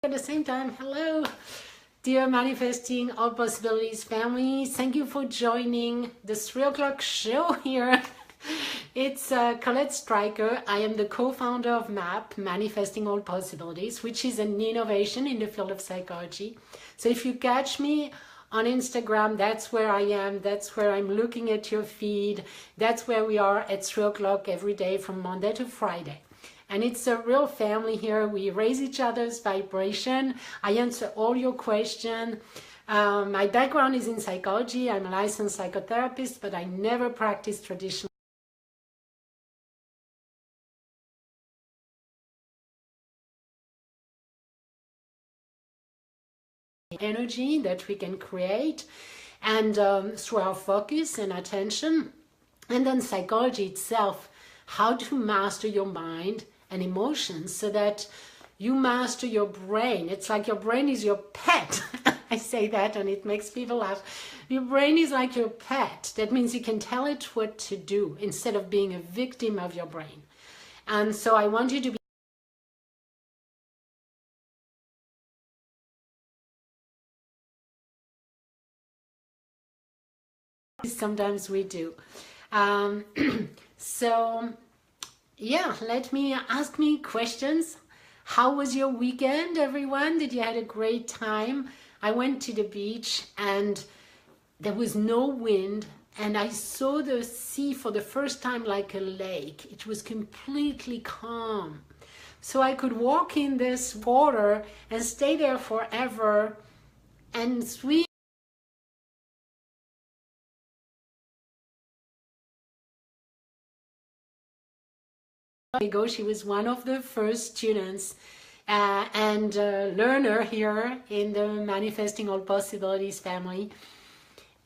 At the same time, hello, dear Manifesting All Possibilities family. Thank you for joining the 3 o'clock show here. It's Colette Stryker. I am the co-founder of MAP, Manifesting All Possibilities, which is an innovation in the field of psychology. So if you catch me on Instagram, that's where I am. That's where I'm looking at your feed. That's where we are at 3 o'clock every day from Monday to Friday. And it's a real family here. We raise each other's vibration. I answer all your questions. My background is in psychology. I'm a licensed psychotherapist, but I never practiced traditional energy that we can create, and through our focus and attention. And then psychology itself, how to master your mind and emotions so that you master your brain. It's like your brain is your pet. I say that and it makes people laugh. Your brain is like your pet. That means you can tell it what to do instead of being a victim of your brain. And so I want you to be sometimes we do. So yeah, ask me questions. How was your weekend, everyone? Did you have a great time? I went to the beach and there was no wind, and I saw the sea for the first time like a lake. It was completely calm. So I could walk in this water and stay there forever and swim. Ago, she was one of the first students and learner here in the Manifesting All Possibilities family,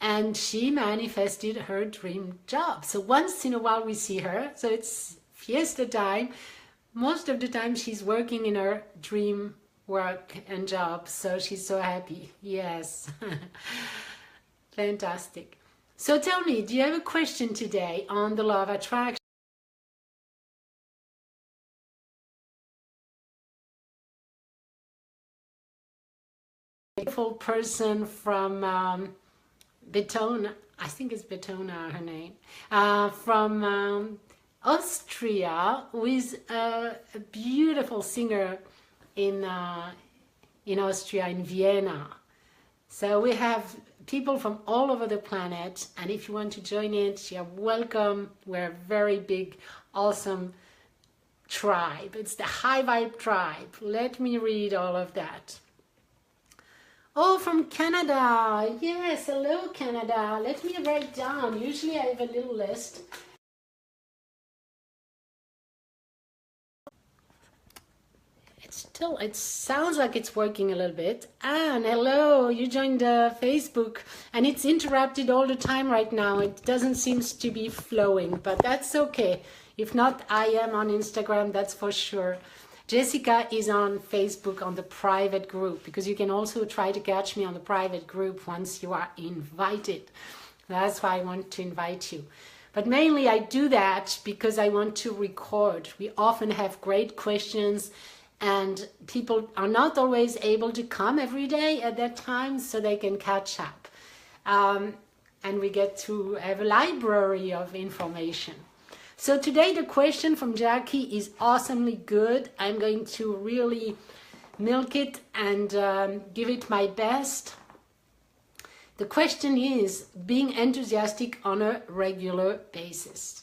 and she manifested her dream job. So once in a while we see her, so it's fiesta time. Most of the time she's working in her dream work and job, so she's so happy. Yes. Fantastic. So tell me, do you have a question today on the law of attraction? Beautiful person from Betona, I think it's Betona, her name, from Austria, who is a beautiful singer in Austria, in Vienna. So we have people from all over the planet, and if you want to join it, you're welcome. We're a very big, awesome tribe. It's the High Vibe Tribe. Let me read all of that. Oh, from Canada. Yes, hello Canada. Let me write down. Usually I have a little list. It sounds like it's working a little bit. Anne, hello. You joined Facebook, and it's interrupted all the time right now. It doesn't seem to be flowing, but that's okay. If not, I am on Instagram, that's for sure. Jessica is on Facebook on the private group, because you can also try to catch me on the private group once you are invited. That's why I want to invite you. But mainly I do that because I want to record. We often have great questions and people are not always able to come every day at that time, so they can catch up. And we get to have a library of information. So today the question from Jackie is awesomely good. I'm going to really milk it and give it my best. The question is being enthusiastic on a regular basis.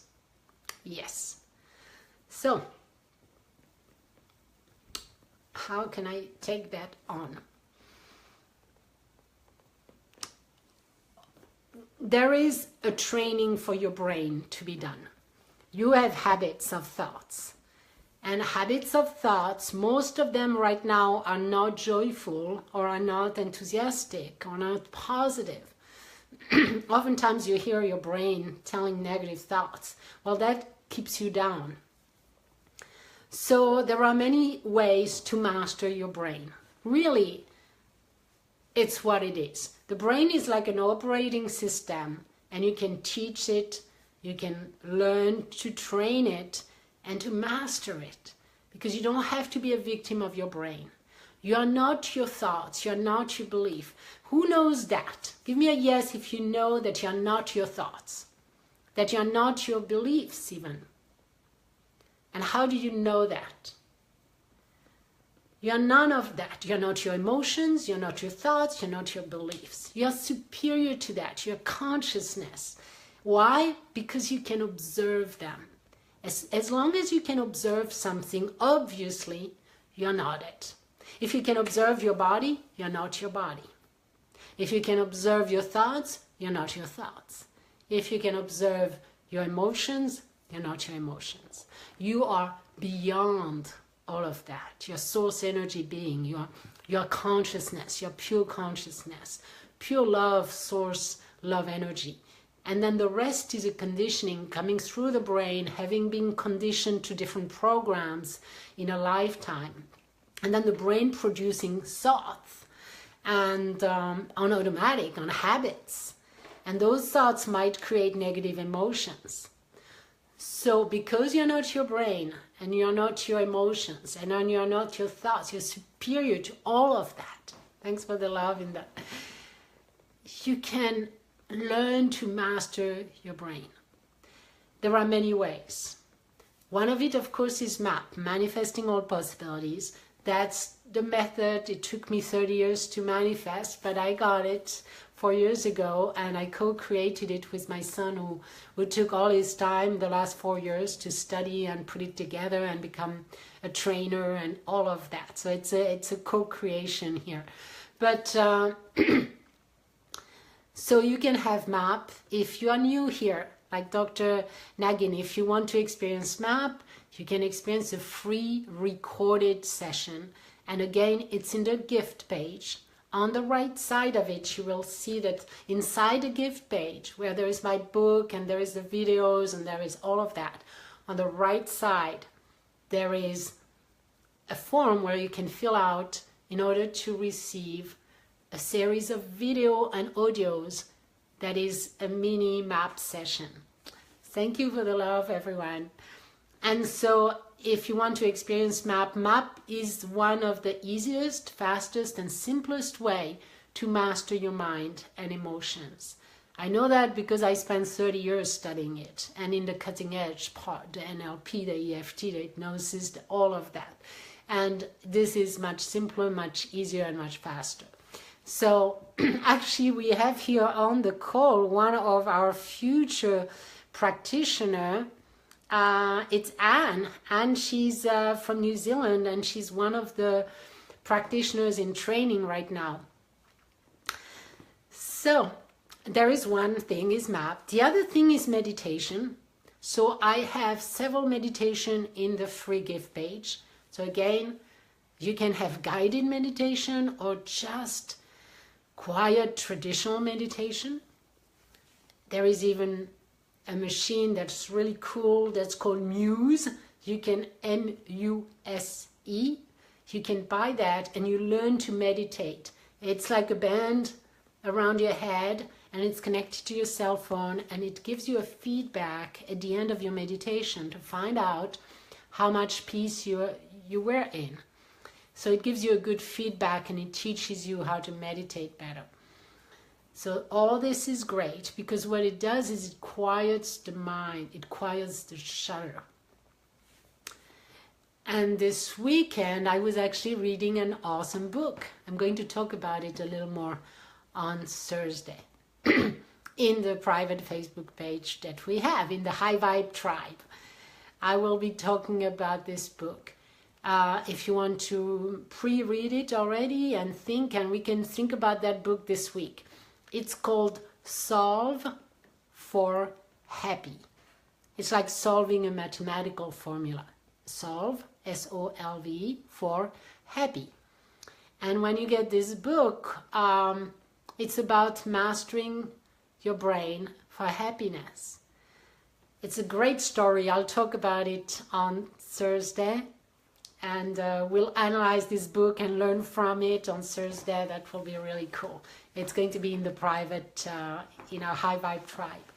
Yes. So how can I take that on? There is a training for your brain to be done. You have habits of thoughts, and habits of thoughts, most of them right now are not joyful or are not enthusiastic or not positive. Oftentimes you hear your brain telling negative thoughts. Well, that keeps you down. So there are many ways to master your brain. Really, it's what it is. The brain is like an operating system, and you can teach it. You can learn to train it and to master it, because you don't have to be a victim of your brain. You are not your thoughts. You're not your belief. Who knows that? Give me a yes if you know that you're not your thoughts, that you're not your beliefs even. And how do you know that? You're none of that. You're not your emotions. You're not your thoughts. You're not your beliefs. You're superior to that. Your consciousness. Why? Because you can observe them. As long as you can observe something, obviously, you're not it. If you can observe your body, you're not your body. If you can observe your thoughts, you're not your thoughts. If you can observe your emotions, you're not your emotions. You are beyond all of that. Your source energy being, your consciousness, your pure consciousness, pure love, source, love energy. And then the rest is a conditioning coming through the brain, having been conditioned to different programs in a lifetime. And then the brain producing thoughts and on automatic, on habits. And those thoughts might create negative emotions. So because you're not your brain and you're not your emotions and you're not your thoughts, you're superior to all of that. Thanks for the love in that. You can learn to master your brain. There are many ways. One of it, of course, is MAP, Manifesting All Possibilities. That's the method. It took me 30 years to manifest, but I got it 4 years ago, and I co-created it with my son who took all his time the last 4 years to study and put it together and become a trainer and all of that. So it's a co-creation here. But so you can have MAP. If you are new here, like Dr. Nagin, if you want to experience MAP, you can experience a free recorded session. And again, it's in the gift page. On the right side of it, you will see that inside the gift page, where there is my book and there is the videos and there is all of that, on the right side, there is a form where you can fill out in order to receive a series of video and audios that is a mini MAP session. Thank you for the love, everyone. And so if you want to experience MAP, MAP is one of the easiest, fastest, and simplest way to master your mind and emotions. I know that because I spent 30 years studying it, and in the cutting edge part, the NLP, the EFT, the hypnosis, all of that. And this is much simpler, much easier, and much faster. So actually we have here on the call one of our future practitioner. It's Anne. Anne, she's from New Zealand, and she's one of the practitioners in training right now. So there is one thing is MAP. The other thing is meditation. So I have several meditation in the free gift page. So again, you can have guided meditation or just quiet traditional meditation. There is even a machine that's really cool that's called Muse. You can M-U-S-E. You can buy that and you learn to meditate. It's like a band around your head and it's connected to your cell phone, and it gives you a feedback at the end of your meditation to find out how much peace you were in. So it gives you a good feedback and it teaches you how to meditate better. So all this is great because what it does is it quiets the mind, it quiets the chatter. And this weekend I was actually reading an awesome book. I'm going to talk about it a little more on Thursday in the private Facebook page that we have in the High Vibe Tribe. I will be talking about this book. If you want to pre-read it already and we can think about that book this week. It's called Solve for Happy. It's like solving a mathematical formula. Solve, S-O-L-V, for happy. And when you get this book, it's about mastering your brain for happiness. It's a great story. I'll talk about it on Thursday. And we'll analyze this book and learn from it on Thursday. That will be really cool. It's going to be in the private, in our High Vibe Tribe.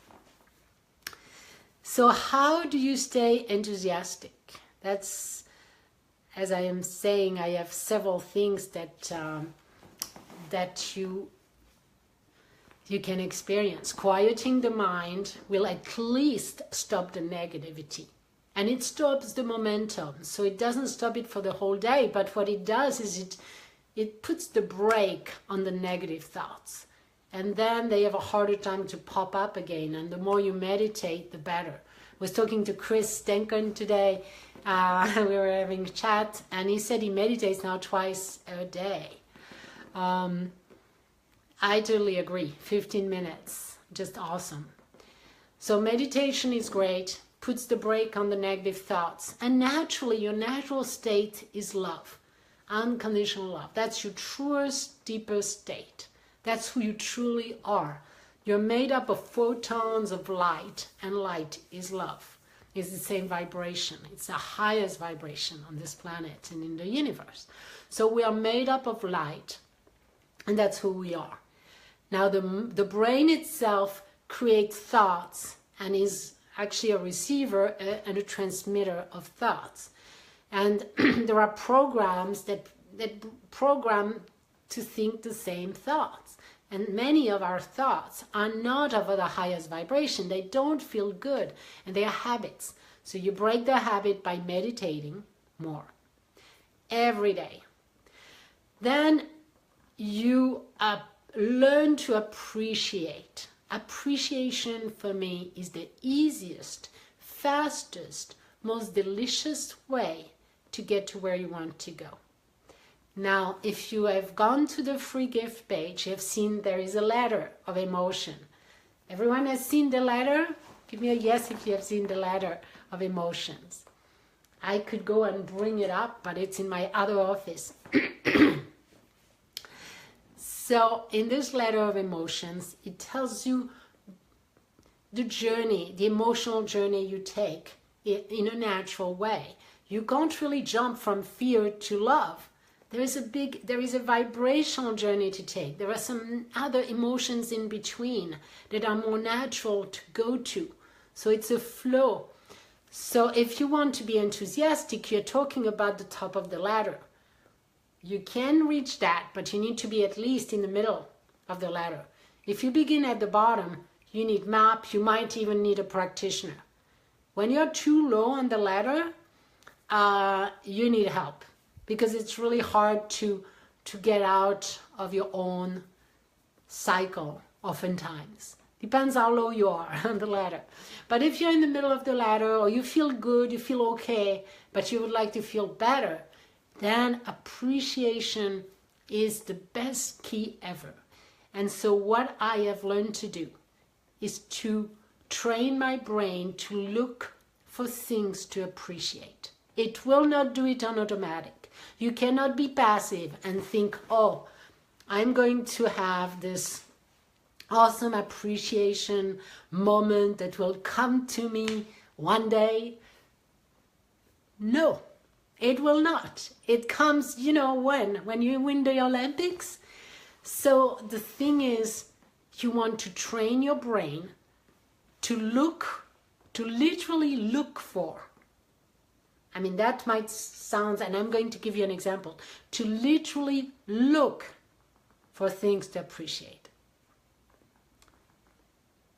So how do you stay enthusiastic? That's as I am saying, I have several things that that you can experience. Quieting the mind will at least stop the negativity. And it stops the momentum. So it doesn't stop it for the whole day, but what it does is it puts the brake on the negative thoughts. And then they have a harder time to pop up again. And the more you meditate, the better. I was talking to Chris Denken today. We were having a chat, and he said he meditates now twice a day. I totally agree. 15 minutes, just awesome. So meditation is great, puts the brake on the negative thoughts. And naturally, your natural state is love, unconditional love. That's your truest, deepest state. That's who you truly are. You're made up of photons of light, and light is love. It's the same vibration. It's the highest vibration on this planet and in the universe. So we are made up of light, and that's who we are. Now the brain itself creates thoughts and is actually a receiver and a transmitter of thoughts. And there are programs that program to think the same thoughts. And many of our thoughts are not of the highest vibration. They don't feel good, and they are habits. So you break the habit by meditating more every day. Then you learn to appreciate. Appreciation for me is the easiest, fastest, most delicious way to get to where you want to go. Now, if you have gone to the free gift page, you have seen there is a ladder of emotion. Everyone has seen the ladder? Give me a yes if you have seen the ladder of emotions. I could go and bring it up, but it's in my other office. So in this ladder of emotions, it tells you the journey, the emotional journey you take in a natural way. You can't really jump from fear to love. There is a vibrational journey to take. There are some other emotions in between that are more natural to go to. So it's a flow. So if you want to be enthusiastic, you're talking about the top of the ladder. You can reach that, but you need to be at least in the middle of the ladder. If you begin at the bottom, you need map, you might even need a practitioner. When you're too low on the ladder, you need help, because it's really hard to get out of your own cycle oftentimes. Depends how low you are on the ladder. But if you're in the middle of the ladder, or you feel good, you feel okay, but you would like to feel better, then appreciation is the best key ever. And so what I have learned to do is to train my brain to look for things to appreciate. It will not do it on automatic. You cannot be passive and think, oh, I'm going to have this awesome appreciation moment that will come to me one day. No, it will not. It comes, when you win the Olympics. So the thing is, you want to train your brain to literally look for. I mean, that might sound, and I'm going to give you an example, to literally look for things to appreciate.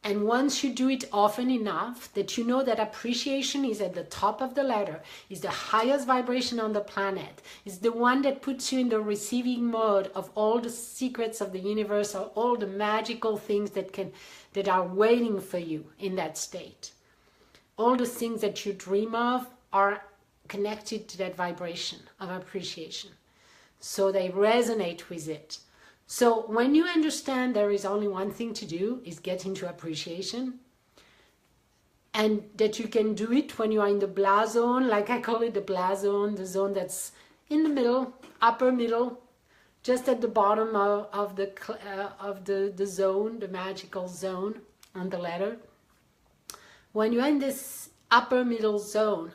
And once you do it often enough that you know that appreciation is at the top of the ladder, is the highest vibration on the planet, is the one that puts you in the receiving mode of all the secrets of the universe, or all the magical things that are waiting for you in that state. All the things that you dream of are connected to that vibration of appreciation. So they resonate with it. So when you understand there is only one thing to do, is get into appreciation, and that you can do it when you are in the blah zone, like I call it the blah zone, the zone that's in the middle, upper middle, just at the bottom of the zone, the magical zone on the ladder. When you're in this upper middle zone,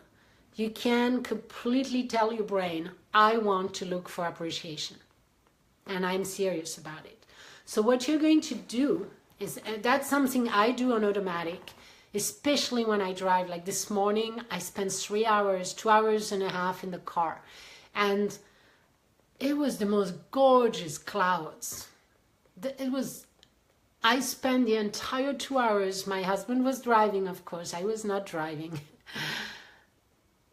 you can completely tell your brain, I want to look for appreciation. And I'm serious about it. So what you're going to do is, that's something I do on automatic, especially when I drive. Like this morning, I spent 3 hours, 2.5 hours in the car. And it was the most gorgeous clouds. I spent the entire 2 hours, my husband was driving, of course, I was not driving.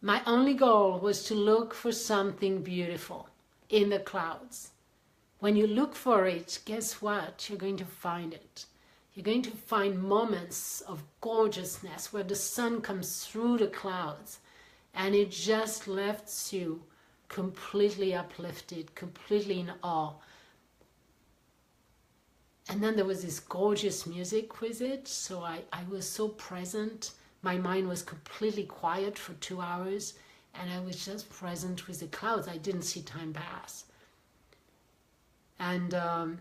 My only goal was to look for something beautiful in the clouds. When you look for it, guess what? You're going to find it. You're going to find moments of gorgeousness where the sun comes through the clouds and it just left you completely uplifted, completely in awe. And then there was this gorgeous music with it, so I was so present. My mind was completely quiet for 2 hours, and I was just present with the clouds. I didn't see time pass. And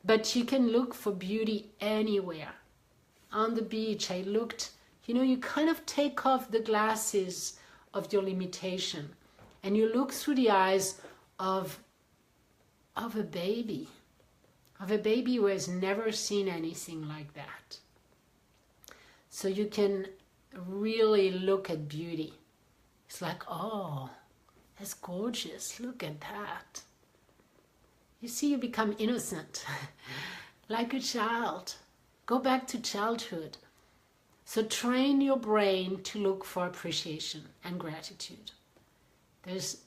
but you can look for beauty anywhere. On the beach, I looked, you kind of take off the glasses of your limitation, and you look through the eyes of a baby. Of a baby who has never seen anything like that. So you can really look at beauty. It's like, oh, that's gorgeous. Look at that. You see, you become innocent, like a child. Go back to childhood. So train your brain to look for appreciation and gratitude. There's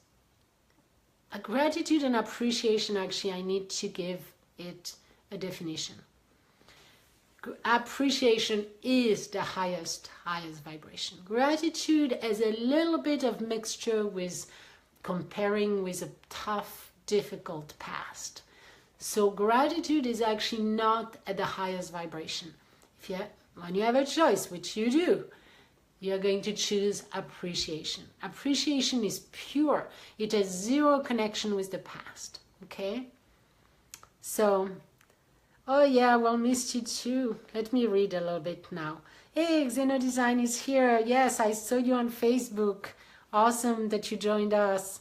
a gratitude and appreciation, actually, I need to give it a definition. Appreciation is the highest vibration. Gratitude is a little bit of mixture with comparing with a tough, difficult past. So gratitude is actually not at the highest vibration. When you have a choice, which you do, you're going to choose appreciation. Appreciation is pure. It has zero connection with the past. Okay? So, oh yeah, well, missed you too. Let me read a little bit now. Hey, Xenodesign is here. Yes, I saw you on Facebook. Awesome that you joined us.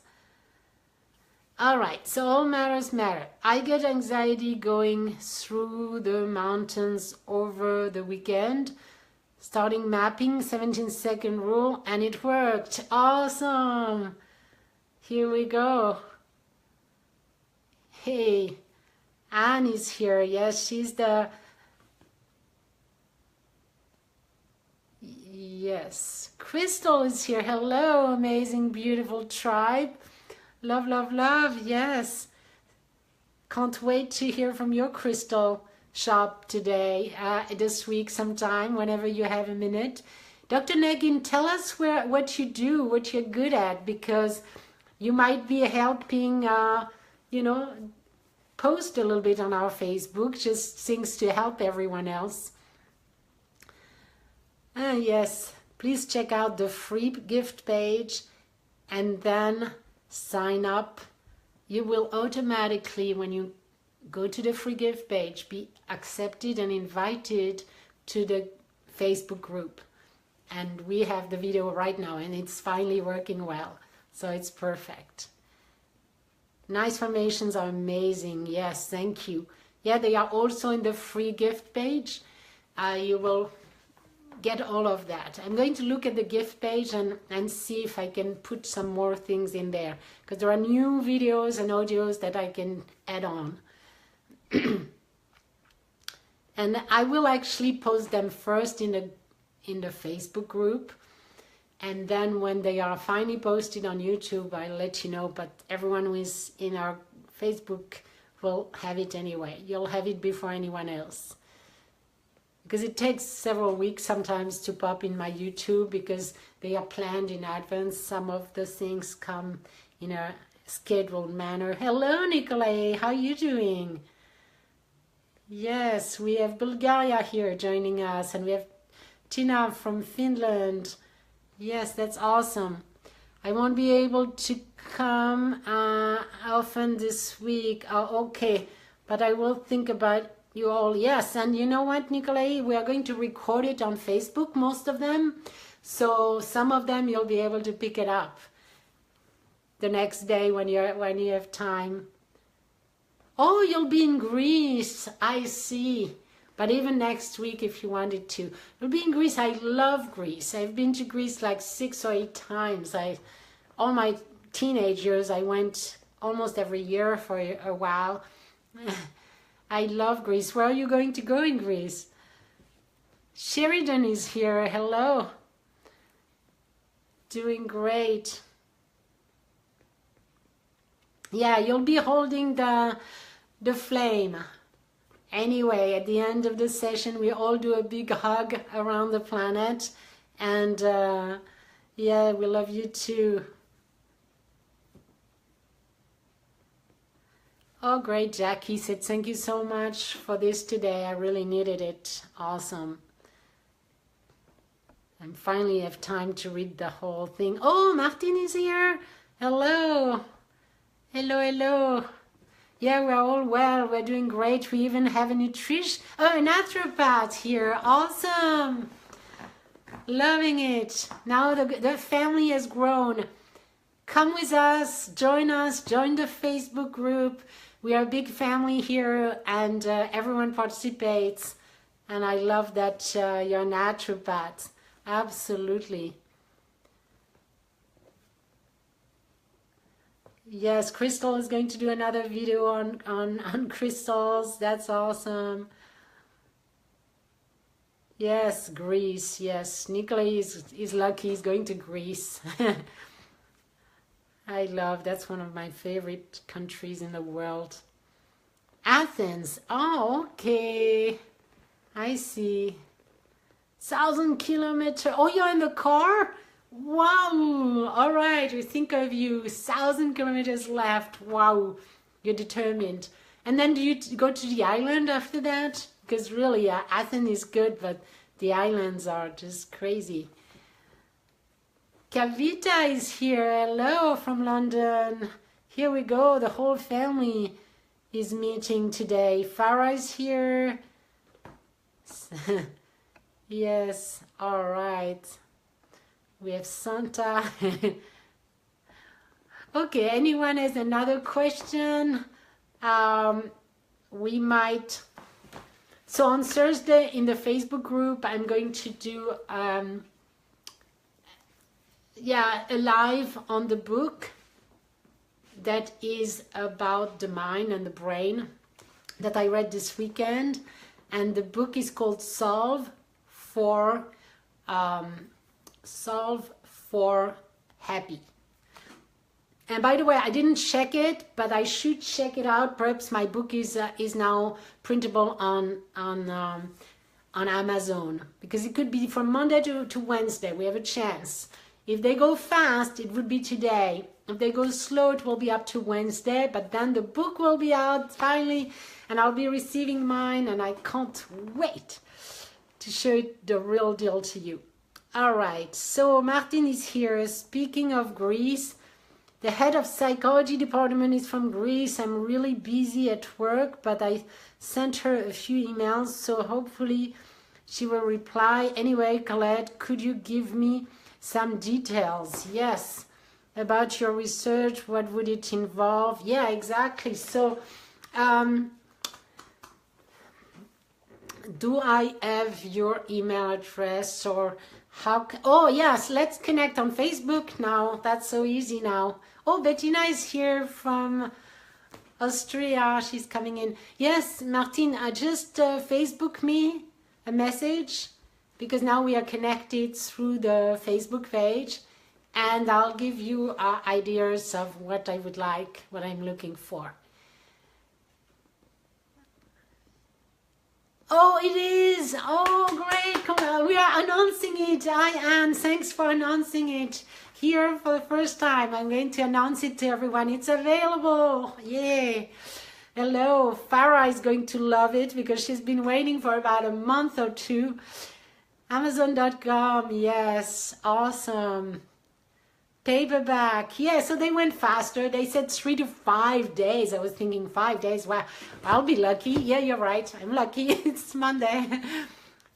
All right, so all matters matter. I get anxiety going through the mountains over the weekend, starting mapping 17-second rule, and it worked. Awesome. Here we go. Hey. Anne is here. Yes, she's the... Yes. Crystal is here. Hello, amazing, beautiful tribe. Love, love, love. Yes. Can't wait to hear from your crystal shop today, this week sometime, whenever you have a minute. Dr. Negin, tell us what you do, what you're good at, because you might be helping, post a little bit on our Facebook, just things to help everyone else. Yes, please check out the free gift page and then sign up. You will automatically, when you go to the free gift page, be accepted and invited to the Facebook group. And we have the video right now and it's finally working well. So it's perfect. Nice formations are amazing. Yes, thank you. Yeah, they are also in the free gift page. You will get all of that. I'm going to look at the gift page and see if I can put some more things in there, because there are new videos and audios that I can add on. And I will actually post them first in the Facebook group. And then when they are finally posted on YouTube, I'll let you know. But everyone who is in our Facebook will have it anyway. You'll have it before anyone else. Because it takes several weeks sometimes to pop in my YouTube, because they are planned in advance. Some of the things come in a scheduled manner. Hello, Nikolai. How are you doing? Yes, we have Bulgaria here joining us. And we have Tina from Finland. Yes, that's awesome. I won't be able to come often this week. Okay, but I will think about you all. Yes, and you know what, Nikolai? We are going to record it on Facebook, most of them. So some of them you'll be able to pick it up the next day when you have time. Oh, you'll be in Greece. I see. But even next week, if you wanted to. You'll be in Greece. I love Greece. I've been to Greece like 6 or 8 times. All my teenage years, I went almost every year for a while. I love Greece. Where are you going to go in Greece? Sheridan is here. Hello. Doing great. Yeah, you'll be holding the flame. Anyway, at the end of the session, we all do a big hug around the planet. And yeah, we love you too. Oh, great. Jackie said, thank you so much for this today. I really needed it. Awesome. I finally have time to read the whole thing. Oh, Martin is here. Hello. Hello, hello. Yeah, we're all well. We're doing great. We even have a naturopath here. Awesome. Loving it. Now the family has grown. Come with us, join the Facebook group. We are a big family here, and everyone participates. And I love that you're a naturopath. Absolutely. Yes, Crystal is going to do another video on crystals. That's awesome. Yes, Greece. Yes, Nikolai is lucky. He's going to Greece. I love, that's one of my favorite countries in the world. Athens. Oh, okay. I see. 1,000 kilometers. Oh, you're in the car? Wow. All right. We think of you. 1,000 kilometers left. Wow. You're determined. And then do you go to the island after that? Because really, Athens is good, but the islands are just crazy. Kavita is here. Hello from London. Here we go. The whole family is meeting today. Farah is here. Yes. All right. We have Santa. Okay. Anyone has another question? We might. So on Thursday in the Facebook group, I'm going to do a live on the book that is about the mind and the brain that I read this weekend, and the book is called Solve for Happy. And by the way, I didn't check it, but I should check it out. Perhaps my book is now printable on Amazon, because it could be from Monday to Wednesday. We have a chance. If they go fast, it would be today. If they go slow, it will be up to Wednesday. But then the book will be out finally, and I'll be receiving mine, and I can't wait to show it the real deal to you. All right, so Martin is here. Speaking of Greece, the head of psychology department is from Greece. I'm really busy at work, but I sent her a few emails, so hopefully she will reply. Anyway, Colette, could you give me some details? Yes, about your research. What would it involve? Yeah, exactly. So do I have your email address, or how oh yes, let's connect on Facebook now. That's so easy now. Oh, Bettina is here from Austria. She's coming in. Yes, Martin, just Facebook me a message, because now we are connected through the Facebook page, and I'll give you ideas of what I would like, what I'm looking for. Oh, it is. Oh, great. Come on. We are announcing it. Hi, Anne. Thanks for announcing it here for the first time. I'm going to announce it to everyone. It's available. Yay. Hello. Farah is going to love it because she's been waiting for about a month or two. Amazon.com. Yes. Awesome. Paperback. Yeah, so they went faster. They said 3 to 5 days. I was thinking 5 days. Wow, I'll be lucky. Yeah, you're right. I'm lucky. It's Monday.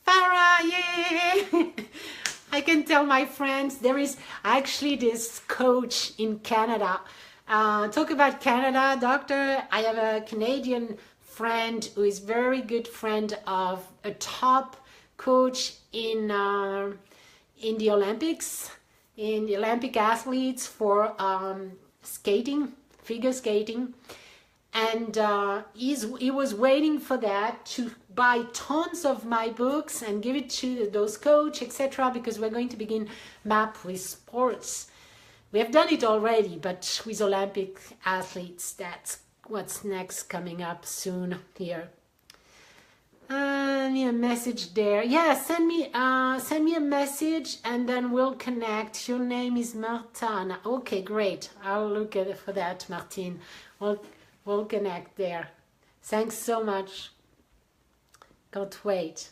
Farah, yay! I can tell my friends. There is actually this coach in Canada. Talk about Canada, doctor. I have a Canadian friend who is very good friend of a top coach in the Olympics. In the Olympic athletes for skating, figure skating. And he was waiting for that to buy tons of my books and give it to those coach, etc. Because we're going to begin MAP with sports. We have done it already, but with Olympic athletes, that's what's next coming up soon here. A message there. Yeah, send me a message and then we'll connect. Your name is Martin. Okay, great. I'll look at it for that, Martin. We'll connect there. Thanks so much. Can't wait.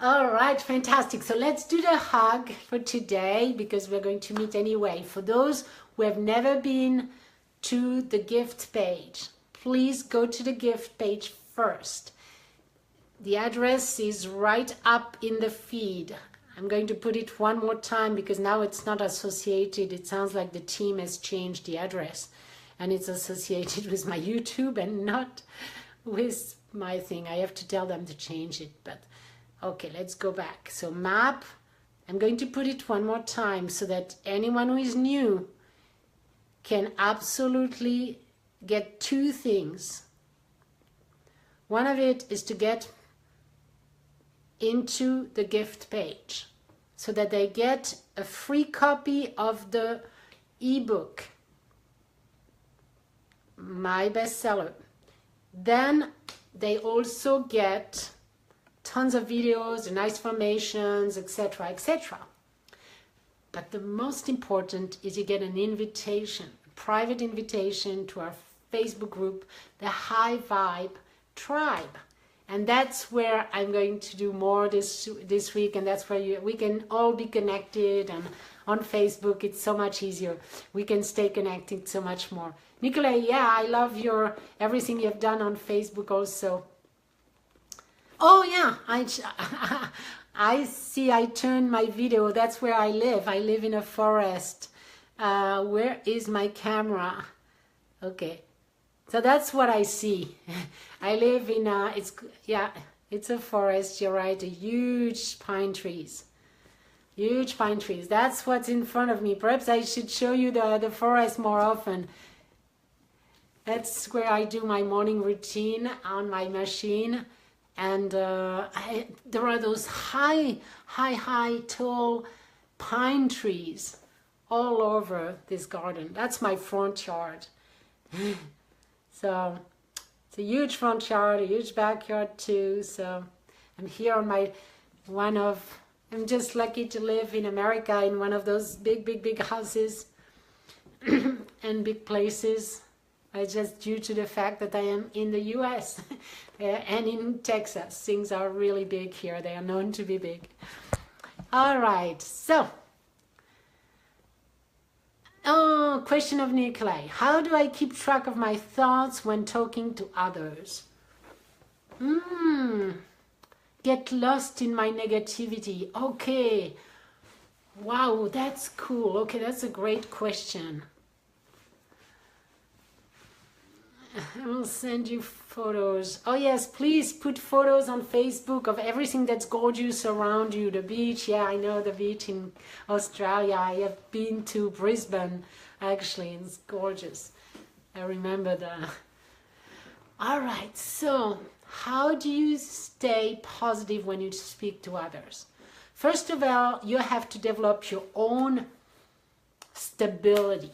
All right, fantastic. So let's do the hug for today because we're going to meet anyway. For those who have never been to the gift page, please go to the gift page first. The address is right up in the feed. I'm going to put it one more time because now it's not associated. It sounds like the team has changed the address and it's associated with my YouTube and not with my thing. I have to tell them to change it, but okay, let's go back. So MAP, I'm going to put it one more time so that anyone who is new can absolutely get two things. One of it is to get into the gift page so that they get a free copy of the ebook, my bestseller. Then they also get tons of videos, nice formations, etc., etc. But the most important is you get an invitation, a private invitation to our Facebook group, the High Vibe Tribe. And that's where I'm going to do more this week, and that's where we can all be connected. And on Facebook, it's so much easier. We can stay connected so much more. Nicolai, yeah, I love everything you've done on Facebook also. Oh yeah, I see. I turned my video. That's where I live. I live in a forest. Where is my camera? Okay. So that's what I see. I live in it's a forest, you're right, huge pine trees. Huge pine trees. That's what's in front of me. Perhaps I should show you the forest more often. That's where I do my morning routine on my machine. And there are those high, tall pine trees all over this garden. That's my front yard. So it's a huge front yard, a huge backyard too. So I'm here on I'm just lucky to live in America in one of those big houses and big places. Just due to the fact that I am in the US and in Texas. Things are really big here. They are known to be big. All right, so. Oh, question of Nikolai. How do I keep track of my thoughts when talking to others? Get lost in my negativity. Okay. Wow, that's cool. Okay, that's a great question. I will send you photos. Oh yes, please put photos on Facebook of everything that's gorgeous around you. The beach, yeah, I know the beach in Australia. I have been to Brisbane, actually. It's gorgeous. I remember that. All right, so how do you stay positive when you speak to others? First of all, you have to develop your own stability.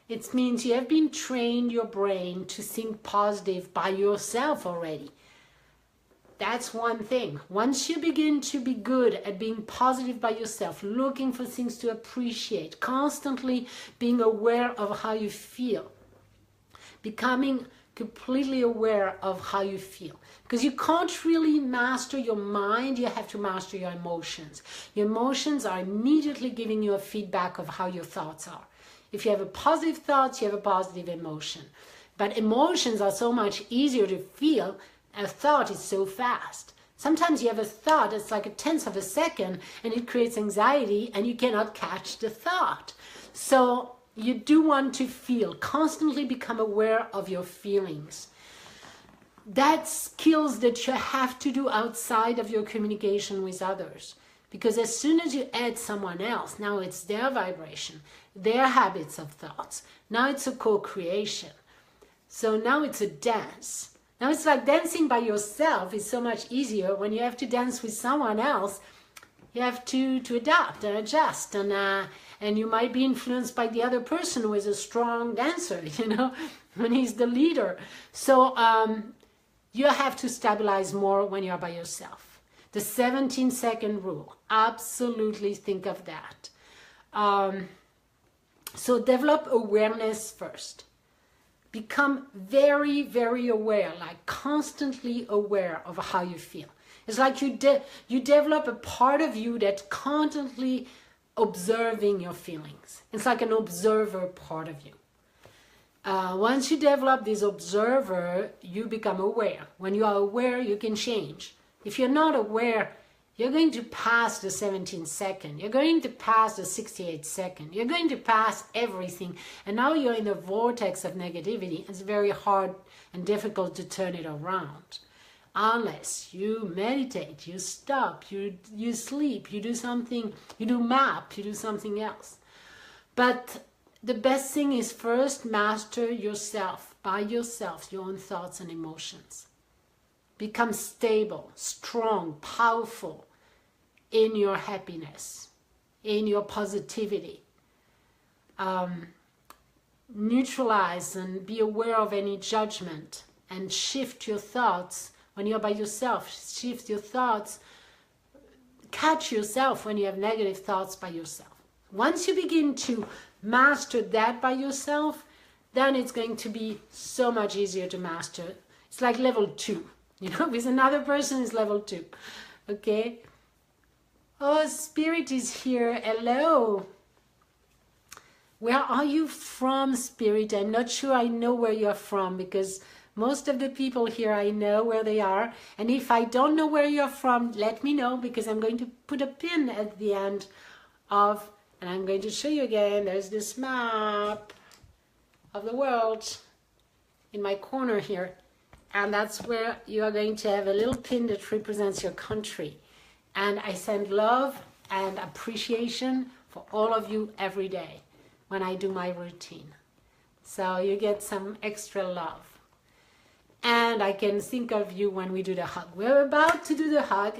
It means you have been trained your brain to think positive by yourself already. That's one thing. Once you begin to be good at being positive by yourself, looking for things to appreciate, constantly being aware of how you feel, becoming completely aware of how you feel. Because you can't really master your mind, you have to master your emotions. Your emotions are immediately giving you a feedback of how your thoughts are. If you have a positive thought, you have a positive emotion. But emotions are so much easier to feel. A thought is so fast. Sometimes you have a thought, it's like a tenth of a second, and it creates anxiety, and you cannot catch the thought. So you do want to feel, constantly become aware of your feelings. That's skills that you have to do outside of your communication with others. Because as soon as you add someone else, now it's their vibration, their habits of thoughts. Now it's a co-creation. So now it's a dance. Now it's like dancing by yourself is so much easier. When you have to dance with someone else, you have to adapt and adjust, and you might be influenced by the other person who is a strong dancer, you know, when he's the leader. So you have to stabilize more when you're by yourself. The 17-second rule, absolutely think of that. So develop awareness first. Become very, very aware, like constantly aware of how you feel. It's like you develop a part of you that's constantly observing your feelings. It's like an observer part of you. Once you develop this observer, you become aware. When you are aware, you can change. If you're not aware, you're going to pass the 17-second. You're going to pass the 68-second. You're going to pass everything. And now you're in a vortex of negativity. It's very hard and difficult to turn it around. Unless you meditate, you stop, you sleep, you do something, you do map, you do something else. But the best thing is first master yourself, by yourself, your own thoughts and emotions. Become stable, strong, powerful in your happiness, in your positivity. Neutralize and be aware of any judgment and shift your thoughts when you're by yourself. Shift your thoughts. Catch yourself when you have negative thoughts by yourself. Once you begin to master that by yourself, then it's going to be so much easier to master. It's like level 2. You know, with another person is level 2. Okay? Oh, Spirit is here. Hello. Where are you from, Spirit? I'm not sure I know where you're from, because most of the people here, I know where they are. And if I don't know where you're from, let me know, because I'm going to put a pin at the end of, and I'm going to show you again. There's this map of the world in my corner here. And that's where you are going to have a little pin that represents your country. And I send love and appreciation for all of you every day when I do my routine. So you get some extra love. And I can think of you when we do the hug. We're about to do the hug.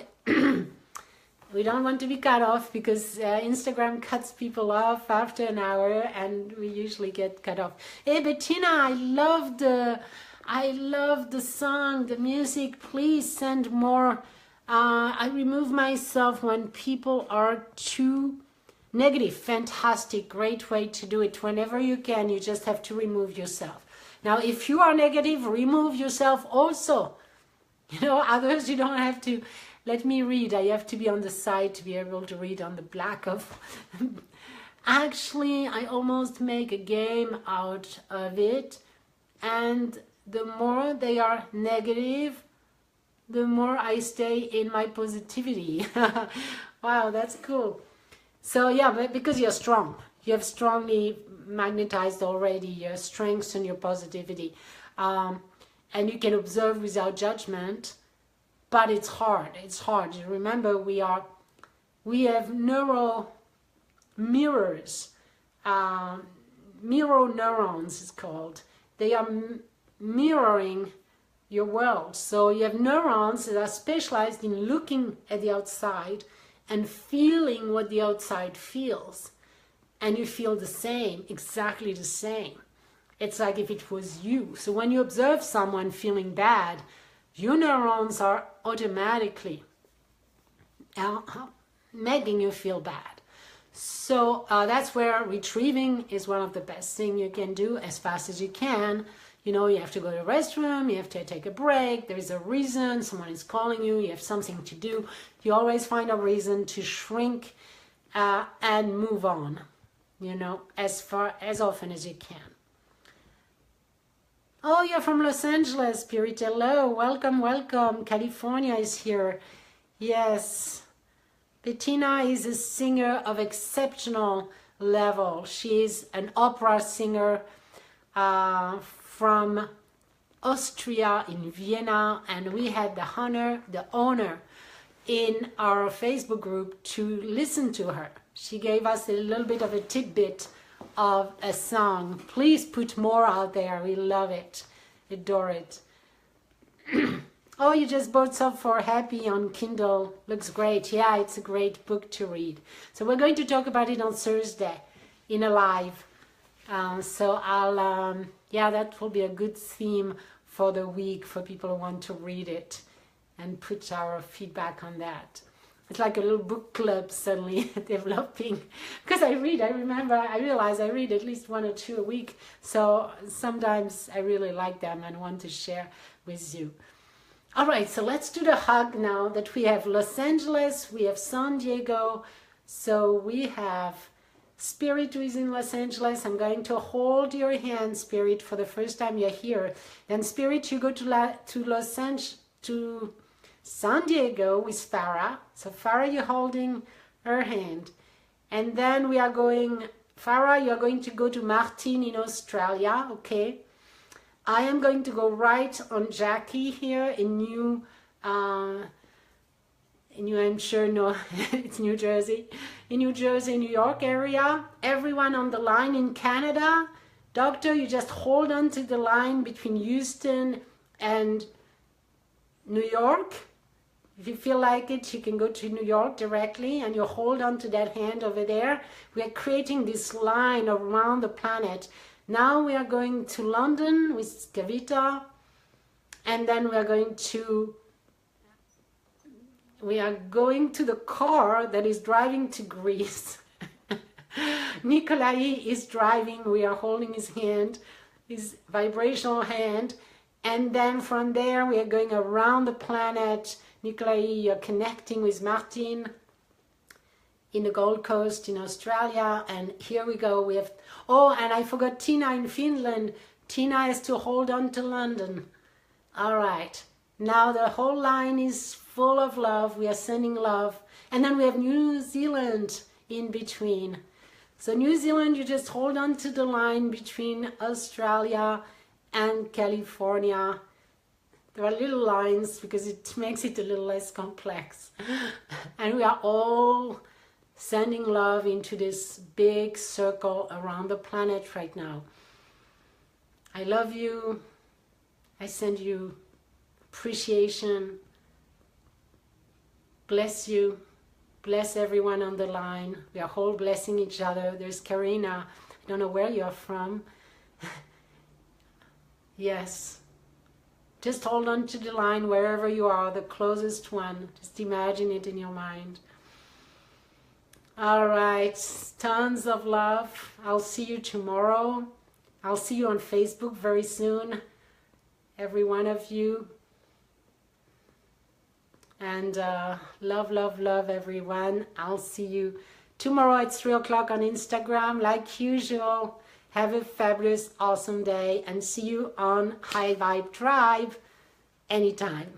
We don't want to be cut off, because Instagram cuts people off after an hour, and we usually get cut off. Hey, Bettina, I love the song, the music. Please send more. I remove myself when people are too negative. Fantastic, great way to do it. Whenever you can, you just have to remove yourself. Now, if you are negative, remove yourself also. You know, others you don't have to. Let me read. I have to be on the side to be able to read on the black of. Actually, I almost make a game out of it. And the more they are negative, the more I stay in my positivity. Wow, that's cool. So yeah, but because you're strong, you have strongly magnetized already your strengths and your positivity, and you can observe without judgment. But it's hard. It's hard. Remember, we have neural mirrors, mirror neurons. It's called. They are mirroring your world. So you have neurons that are specialized in looking at the outside and feeling what the outside feels. And you feel the same, exactly the same. It's like if it was you. So when you observe someone feeling bad, your neurons are automatically making you feel bad. So that's where retrieving is one of the best things you can do as fast as you can. You know, you have to go to the restroom, you have to take a break, there is a reason, someone is calling you, you have something to do. You always find a reason to shrink and move on, you know, as often as you can. Oh, you're from Los Angeles, Spirit. Hello, welcome, welcome. California is here. Yes. Bettina is a singer of exceptional level. She is an opera singer from Austria in Vienna, and we had the honor in our Facebook group to listen to her. She gave us a little bit of a tidbit of a song. Please put more out there. We love it. Adore it. Oh, you just bought some for Happy on Kindle. Looks great. Yeah, it's a great book to read. So we're going to talk about it on Thursday in a live. So I'll, yeah, that will be a good theme for the week for people who want to read it and put our feedback on that. It's like a little book club suddenly developing, because I realize I read at least 1 or 2 a week, so sometimes I really like them and want to share with you. All right, so let's do the hug now that we have Los Angeles, we have San Diego, so we have Spirit who is in Los Angeles. I'm going to hold your hand, Spirit, for the first time you're here. Then Spirit, you go to San Diego with Farah. So Farah, you're holding her hand. And then we are going, Farah, you're going to go to Martin in Australia, okay? I am going to go right on Jackie here in New Hampshire, no, it's New Jersey. In New Jersey, New York area. Everyone on the line in Canada. Doctor, you just hold on to the line between Houston and New York. If you feel like it, you can go to New York directly and you hold on to that hand over there. We are creating this line around the planet. Now we are going to London with Kavita, and then we are going to the car that is driving to Greece. Nikolai is driving, we are holding his hand, his vibrational hand, and then from there we are going around the planet. Nikolai, you're connecting with Martin in the Gold Coast in Australia, and here we go. We have, oh, and I forgot Tina in Finland. Tina has to hold on to London. All right, now the whole line is full of love. We are sending love, and then we have New Zealand in between. So New Zealand, you just hold on to the line between Australia and California. There are little lines because it makes it a little less complex. And we are all sending love into this big circle around the planet right now. I love you. I send you appreciation. Bless you. Bless everyone on the line. We are all blessing each other. There's Karina. I don't know where you're from. Yes. Just hold on to the line wherever you are, the closest one. Just imagine it in your mind. All right, tons of love. I'll see you tomorrow. I'll see you on Facebook very soon, every one of you. And love, love, love, everyone. I'll see you tomorrow at 3 o'clock on Instagram, like usual. Have a fabulous, awesome day, and see you on High Vibe Drive anytime.